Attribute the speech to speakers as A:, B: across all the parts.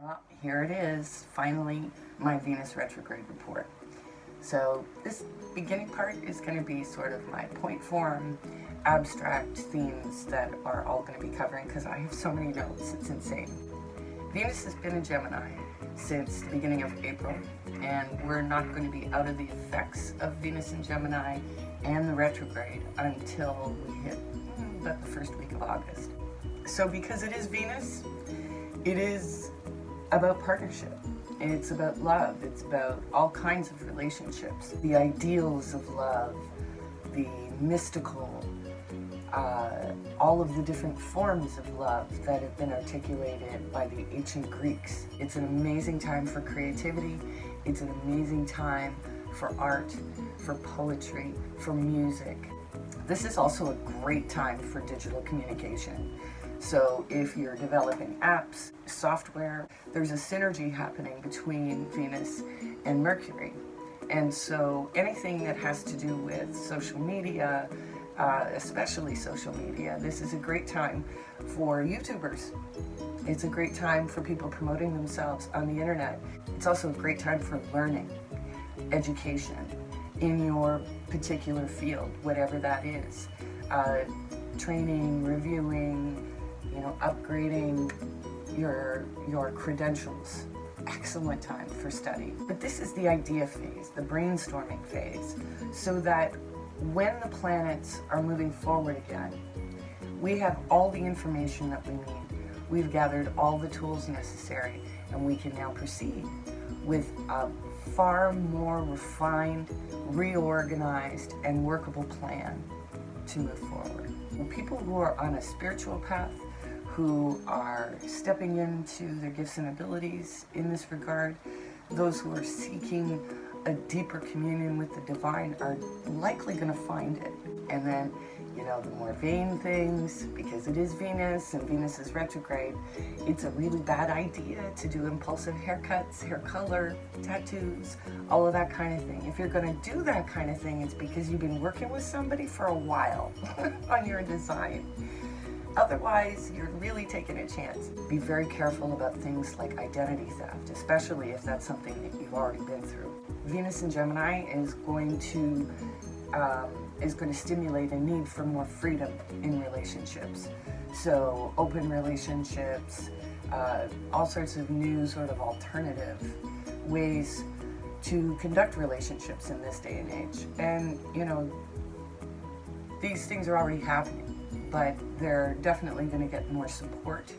A: Well, here it is, finally, my Venus retrograde report. So this beginning part is going to be sort of my point form, abstract themes that are all going to be covering because I have so many notes, it's insane. Venus has been in Gemini since the beginning of April, and we're not going to be out of the effects of Venus in Gemini and the retrograde until we hit about the first week of August. So because it is Venus, it is about partnership. It's about love. It's about all kinds of relationships. The ideals of love, the mystical, all of the different forms of love that have been articulated by the ancient Greeks. It's an amazing time for creativity. It's an amazing time for art, for poetry, for music. This is also a great time for digital communication. So if you're developing apps, software, there's a synergy happening between Venus and Mercury. And so anything that has to do with social media, especially social media, this is a great time for YouTubers. It's a great time for people promoting themselves on the internet. It's also a great time for learning, education in your particular field, whatever that is. Training, reviewing, upgrading your credentials. Excellent time for study. But this is the idea phase, the brainstorming phase, so that when the planets are moving forward again, we have all the information that we need. We've gathered all the tools necessary, and we can now proceed with a far more refined, reorganized, and workable plan to move forward. People who are on a spiritual path, who are stepping into their gifts and abilities in this regard, those who are seeking a deeper communion with the divine are likely going to find it. And then, the more vain things, because it is Venus and Venus is retrograde, it's a really bad idea to do impulsive haircuts, hair color, tattoos, all of that kind of thing. If you're going to do that kind of thing, it's because you've been working with somebody for a while on your design. Otherwise, you're really taking a chance. Be very careful about things like identity theft, especially if that's something that you've already been through. Venus in Gemini is going to stimulate a need for more freedom in relationships. So open relationships, all sorts of new sort of alternative ways to conduct relationships in this day and age. And, these things are already happening, but they're definitely going to get more support.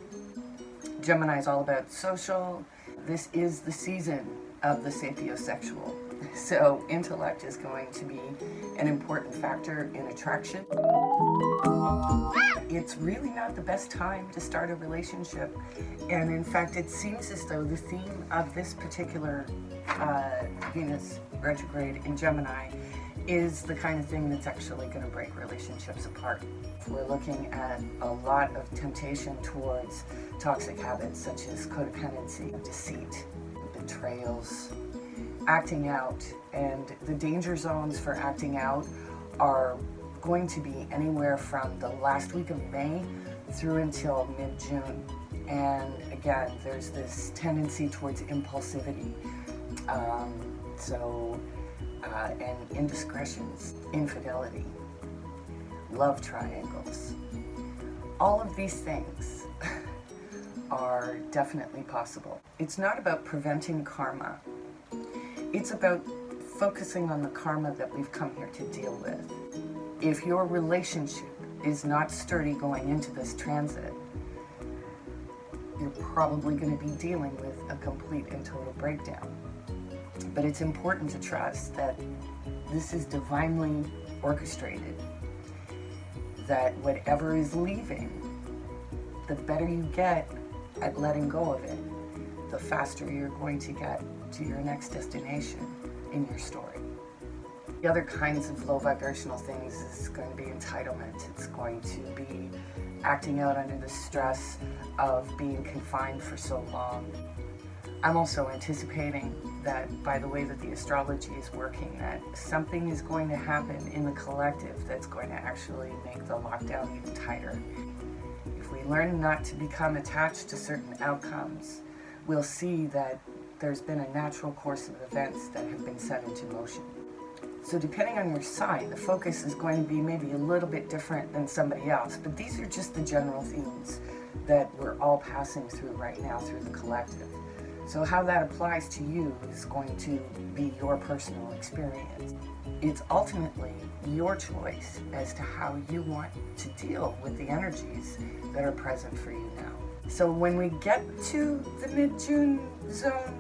A: Gemini is all about social. This is the season of the sapiosexual. So intellect is going to be an important factor in attraction. It's really not the best time to start a relationship. And in fact, it seems as though the theme of this particular Venus retrograde in Gemini is the kind of thing that's actually going to break relationships apart. We're looking at a lot of temptation towards toxic habits such as codependency, deceit, betrayals, acting out, and the danger zones for acting out are going to be anywhere from the last week of May through until mid-June. And again, there's this tendency towards impulsivity. And indiscretions, infidelity, love triangles. All of these things are definitely possible. It's not about preventing karma. It's about focusing on the karma that we've come here to deal with. If your relationship is not sturdy going into this transit, you're probably going to be dealing with a complete and total breakdown. But it's important to trust that this is divinely orchestrated, that whatever is leaving, the better you get at letting go of it, the faster you're going to get to your next destination in your story. The other kinds of low vibrational things is going to be entitlement. It's going to be acting out under the stress of being confined for so long. I'm also anticipating that by the way that the astrology is working, that something is going to happen in the collective that's going to actually make the lockdown even tighter. If we learn not to become attached to certain outcomes, we'll see that there's been a natural course of events that have been set into motion. So depending on your sign, the focus is going to be maybe a little bit different than somebody else, but these are just the general themes that we're all passing through right now through the collective. So how that applies to you is going to be your personal experience. It's ultimately your choice as to how you want to deal with the energies that are present for you now. So when we get to the mid-June zone,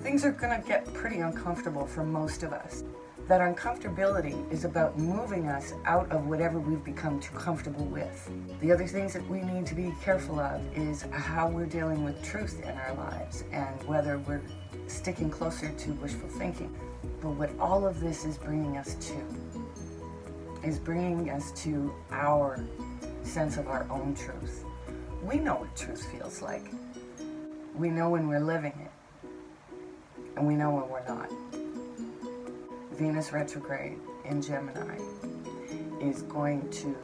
A: things are going to get pretty uncomfortable for most of us. That uncomfortability is about moving us out of whatever we've become too comfortable with. The other things that we need to be careful of is how we're dealing with truth in our lives and whether we're sticking closer to wishful thinking. But what all of this is bringing us to our sense of our own truth. We know what truth feels like. We know when we're living it, and we know when we're not. Venus retrograde in Gemini is going to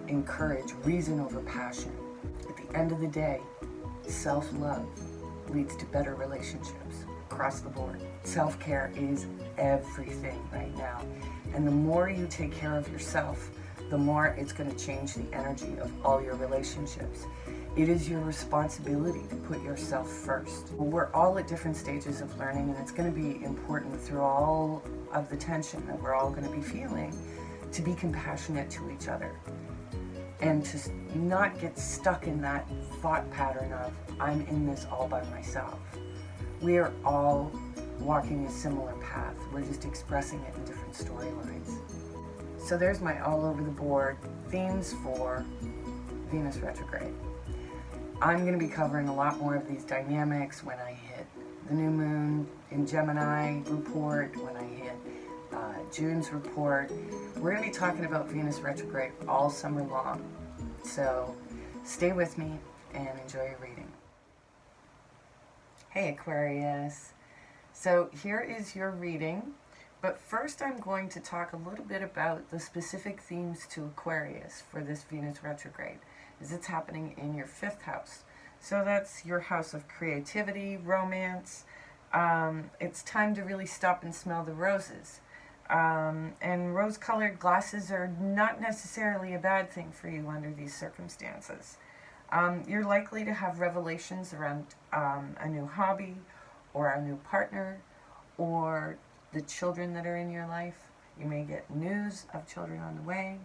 A: encourage reason over passion. At the end of the day, self-love leads to better relationships across the board. Self-care is everything right now. And the more you take care of yourself, the more it's going to change the energy of all your relationships. It is your responsibility to put yourself first. We're all at different stages of learning, and it's going to be important through all of the tension that we're all going to be feeling to be compassionate to each other and to not get stuck in that thought pattern of, I'm in this all by myself. We are all walking a similar path. We're just expressing it in different storylines. So there's my all over the board themes for Venus retrograde. I'm going to be covering a lot more of these dynamics when I hit the new moon in Gemini report, when I hit June's report. We're going to be talking about Venus retrograde all summer long. So stay with me and enjoy your reading. Hey Aquarius. So here is your reading. But first I'm going to talk a little bit about the specific themes to Aquarius for this Venus retrograde, as it's happening in your 5th house. So that's your house of creativity, romance. It's time to really stop and smell the roses. And rose-colored glasses are not necessarily a bad thing for you under these circumstances. You're likely to have revelations around a new hobby or a new partner or the children that are in your life. You may get news of children on the way.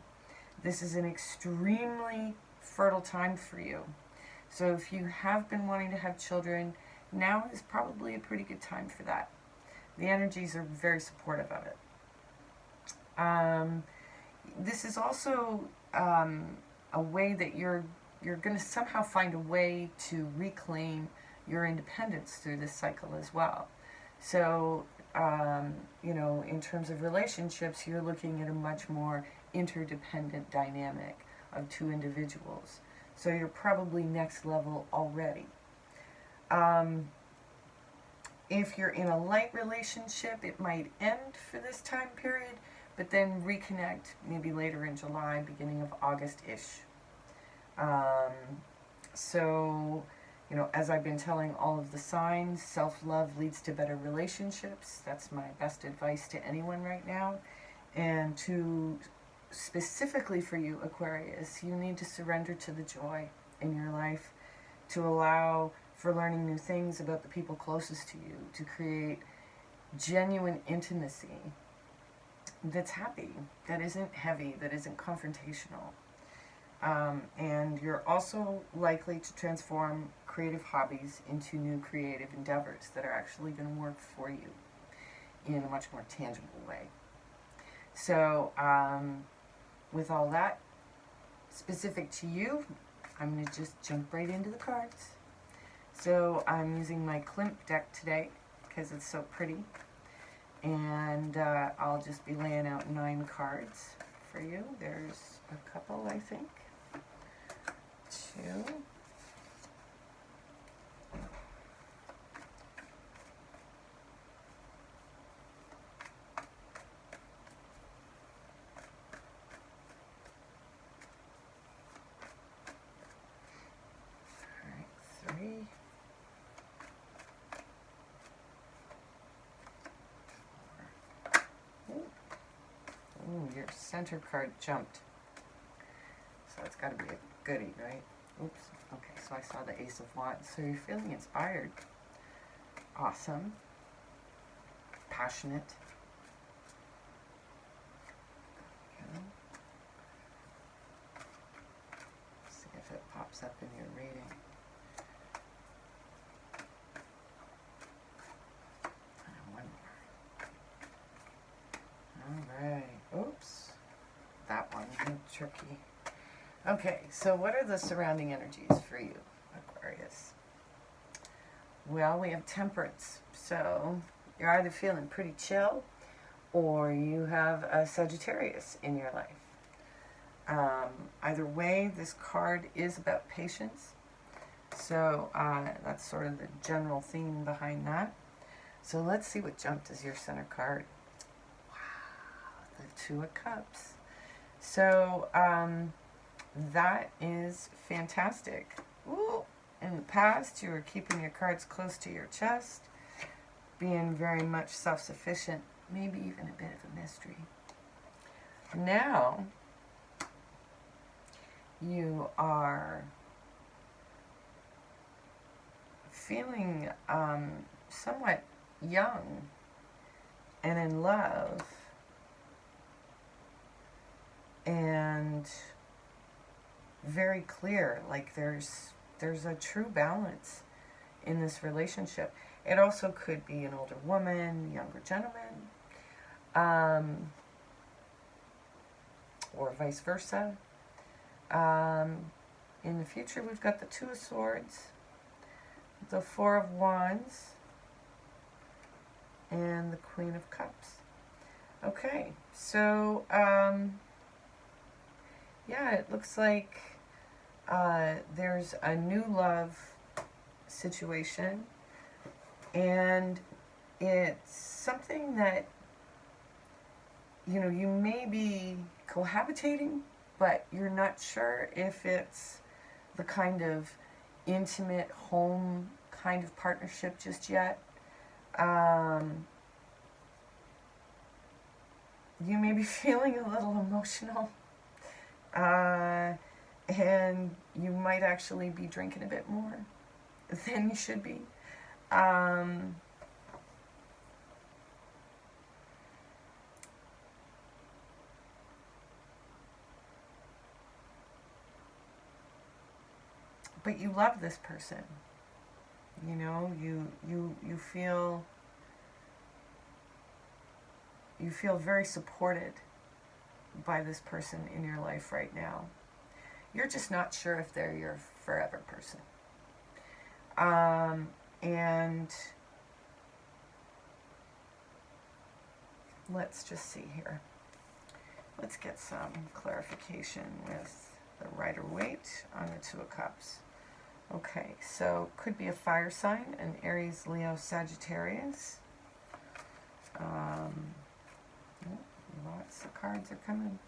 A: This is an extremely fertile time for you. So if you have been wanting to have children, now is probably a pretty good time for that. The energies are very supportive of it. This is also a way that you're going to somehow find a way to reclaim your independence through this cycle as well. So in terms of relationships, you're looking at a much more interdependent dynamic of two individuals. So you're probably next level already. If you're in a light relationship, it might end for this time period, but then reconnect maybe later in July, beginning of August-ish. As I've been telling all of the signs, self-love leads to better relationships. That's my best advice to anyone right now. And specifically for you, Aquarius, you need to surrender to the joy in your life, to allow for learning new things about the people closest to you, to create genuine intimacy that's happy, that isn't heavy, that isn't confrontational. And you're also likely to transform creative hobbies into new creative endeavors that are actually going to work for you in a much more tangible way. So, with all that specific to you, I'm going to just jump right into the cards. So I'm using my Klimt deck today because it's so pretty. And I'll just be laying out 9 cards for you. There's a couple, I think. 2. Alright, 3. your center card jumped. So it's got to be a goodie, right? Oops. Okay, so I saw the Ace of Wands. So you're feeling inspired. Awesome. Passionate. Okay. See if it pops up in your reading. Alright. Oops. That one looked tricky. Okay, so what are the surrounding energies for you, Aquarius? Well, we have Temperance. So you're either feeling pretty chill or you have a Sagittarius in your life. Either way, this card is about patience. So that's sort of the general theme behind that. So let's see what jumped as your center card. Wow, the Two of Cups. So that is fantastic. Ooh. In the past, you were keeping your cards close to your chest, being very much self-sufficient, maybe even a bit of a mystery. Now, you are feeling somewhat young and in love, and very clear, like there's a true balance in this relationship. It also could be an older woman, younger gentleman, or vice versa. In the future, we've got the Two of Swords, the Four of Wands, and the Queen of Cups. Okay, so yeah, it looks like there's a new love situation, and it's something that, you know, you may be cohabitating, but you're not sure if it's the kind of intimate home kind of partnership just yet. You may be feeling a little emotional. And you might actually be drinking a bit more than you should be. But you love this person. You know, you feel very supported by this person in your life right now. You're just not sure if they're your forever person. And let's just see here. Let's get some clarification with the Rider-Waite on the Two of Cups. Okay, so could be a fire sign, an Aries, Leo, Sagittarius. Lots of cards are coming.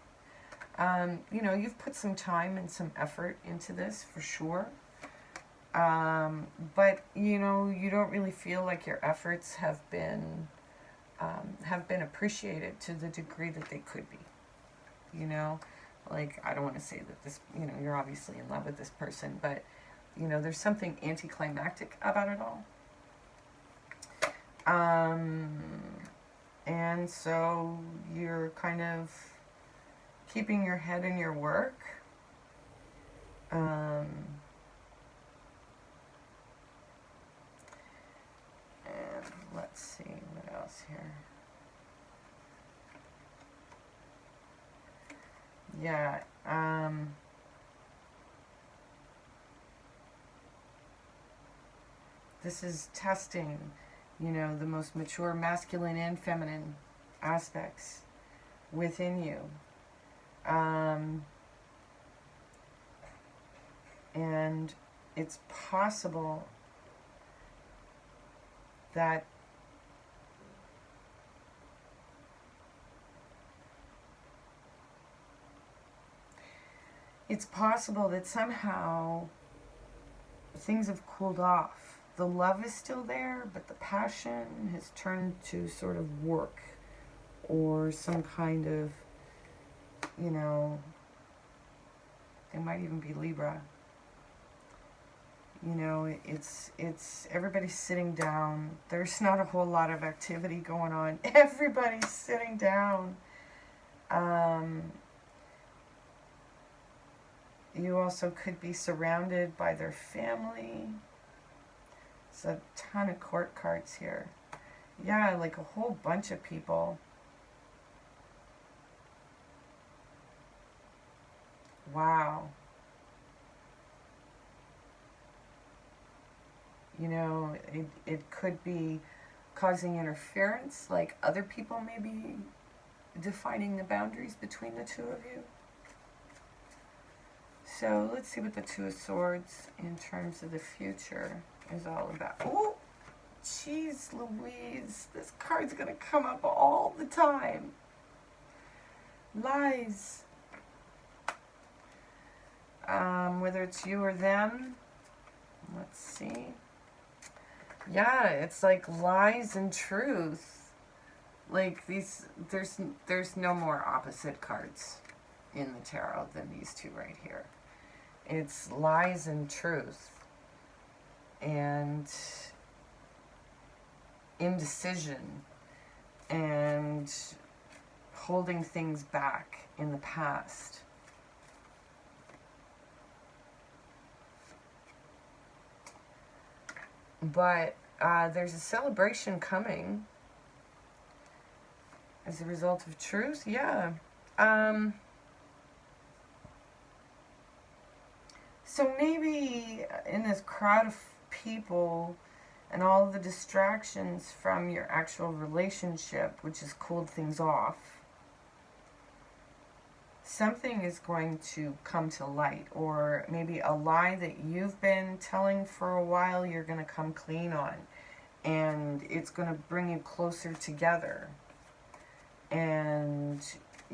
A: You know, you've put some time and some effort into this for sure. But, you know, you don't really feel like your efforts have been appreciated to the degree that they could be. You know, like, I don't want to say that this, you know, you're obviously in love with this person, but, you know, there's something anticlimactic about it all. And so you're kind of keeping your head in your work. And let's see what else here. Yeah, this is testing, you know, the most mature masculine and feminine aspects within you. And it's possible that somehow things have cooled off. The love is still there, but the passion has turned to sort of work or some kind of you know, they might even be Libra. You know, it's everybody's sitting down. There's not a whole lot of activity going on. Everybody's sitting down. You also could be surrounded by their family. There's a ton of court cards here. Yeah, like a whole bunch of people. Wow. You know, it could be causing interference, like other people may be defining the boundaries between the two of you. So let's see what the Two of Swords in terms of the future is all about. Oh, jeez Louise, this card's going to come up all the time. Lies. Whether it's you or them. Let's see. Yeah, it's like lies and truth. Like these, there's no more opposite cards in the tarot than these two right here. It's lies and truth. And indecision. And holding things back in the past. But there's a celebration coming as a result of truth. Yeah. So maybe in this crowd of people and all of the distractions from your actual relationship, which has cooled things off, something is going to come to light, or maybe a lie that you've been telling for a while you're going to come clean on, and it's going to bring you closer together, and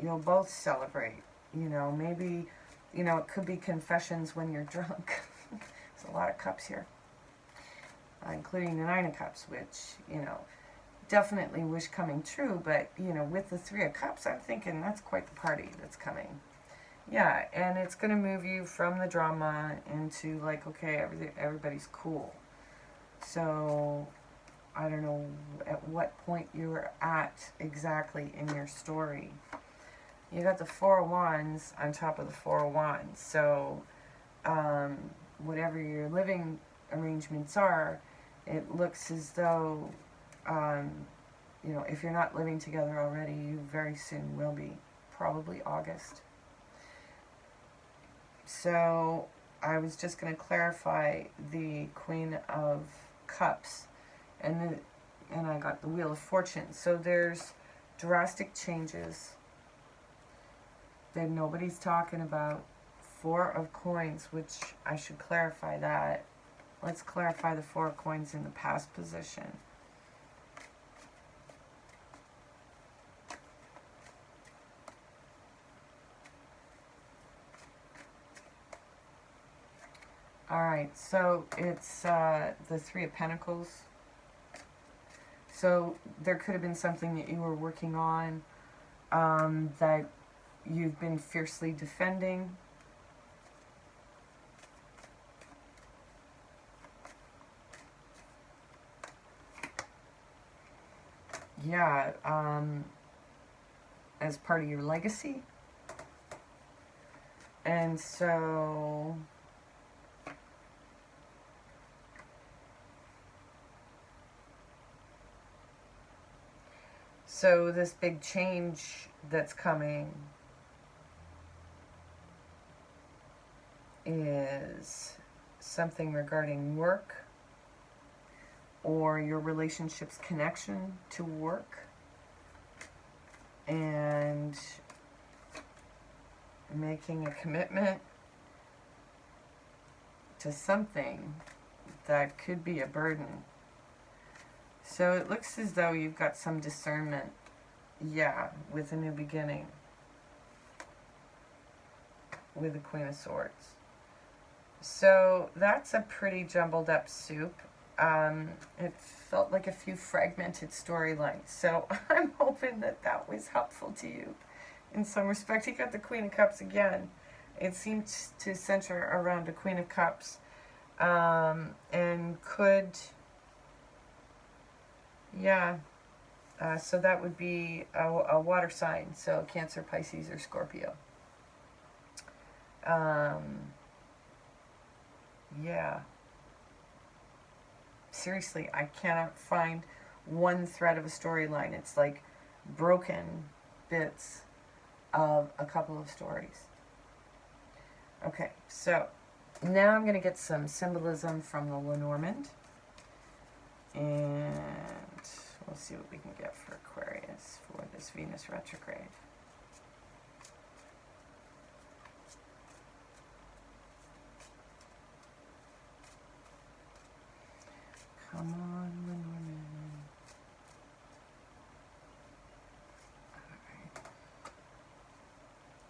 A: you'll both celebrate. You know, maybe, you know, it could be confessions when you're drunk. There's a lot of cups here, including the Nine of Cups, which, you know, definitely wish coming true, but, you know, with the Three of Cups, I'm thinking that's quite the party that's coming. Yeah, and it's going to move you from the drama into, like, okay, everybody's cool. So, I don't know at what point you're at exactly in your story. You got the Four of Wands on top of the Four of Wands, so whatever your living arrangements are, it looks as though you know, if you're not living together already, you very soon will be, probably August. So I was just going to clarify the Queen of Cups, and I got the Wheel of Fortune. So there's drastic changes that nobody's talking about. Four of Coins, which I should clarify that. Let's clarify the Four of Coins in the past position. Alright, so it's the Three of Pentacles. So there could have been something that you were working on that you've been fiercely defending. Yeah, as part of your legacy. And so this big change that's coming is something regarding work or your relationship's connection to work, and making a commitment to something that could be a burden. So it looks as though you've got some discernment, yeah, with a new beginning, with the Queen of Swords. So that's a pretty jumbled up soup. It felt like a few fragmented storylines. So I'm hoping that that was helpful to you in some respect. He got the Queen of Cups again. It seemed to center around the Queen of Cups. And could, yeah, so that would be a water sign, so Cancer, Pisces, or Scorpio. Yeah. Seriously, I cannot find one thread of a storyline. It's like broken bits of a couple of stories. Okay, so now I'm going to get some symbolism from the Lenormand. And we'll see what we can get for Aquarius for this Venus retrograde. Come on, Lenormand. Alright.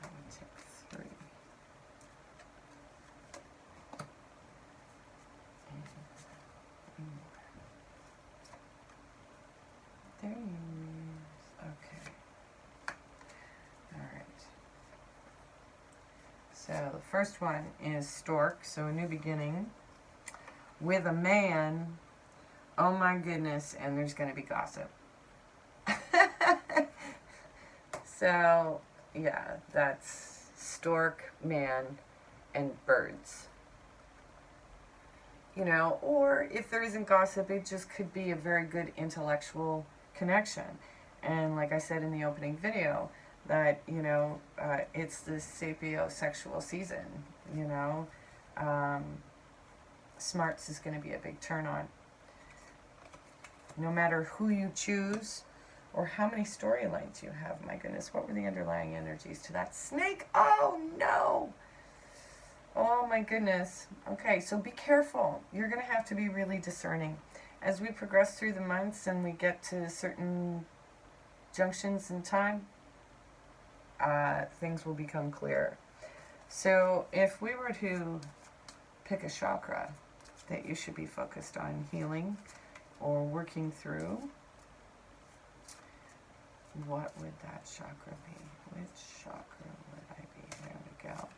A: I would take 3. There he is. Okay. Alright. So the first one is Stork, so a new beginning. With a man. Oh my goodness, and there's going to be gossip. So, yeah, that's Stork, man, and birds. You know, or if there isn't gossip, it just could be a very good intellectual connection. And like I said in the opening video, that, you know, it's the sapiosexual season, you know. Smarts is going to be a big turn on. No matter who you choose or how many storylines you have. My goodness, what were the underlying energies to that snake? Oh, no. Oh, my goodness. Okay, so be careful. You're going to have to be really discerning. As we progress through the months and we get to certain junctions in time, things will become clearer. So if we were to pick a chakra that you should be focused on healing or working through, what would that chakra be? Which chakra would I be? There we go.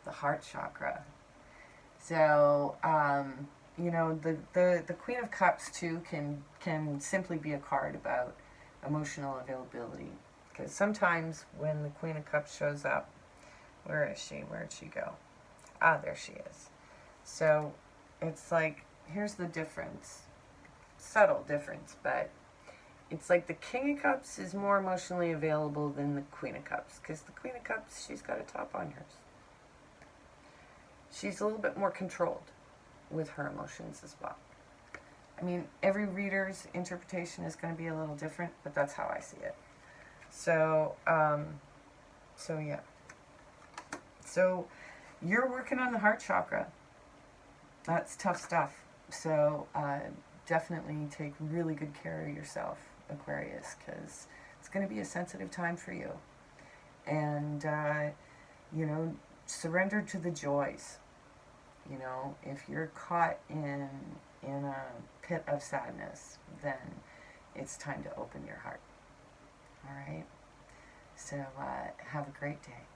A: The heart chakra. So, you know, the Queen of Cups too can simply be a card about emotional availability. Because sometimes when the Queen of Cups shows up, where is she? Where'd she go? Ah, there she is. So it's like, here's the difference. Subtle difference, but it's like the King of Cups is more emotionally available than the Queen of Cups. Because the Queen of Cups, she's got a top on hers. She's a little bit more controlled with her emotions as well. I mean, every reader's interpretation is going to be a little different, but that's how I see it. So, so yeah. So, you're working on the heart chakra. That's tough stuff. So, definitely take really good care of yourself, Aquarius, because it's going to be a sensitive time for you. And, you know, surrender to the joys. You know, if you're caught in a pit of sadness, then it's time to open your heart. All right? So, have a great day.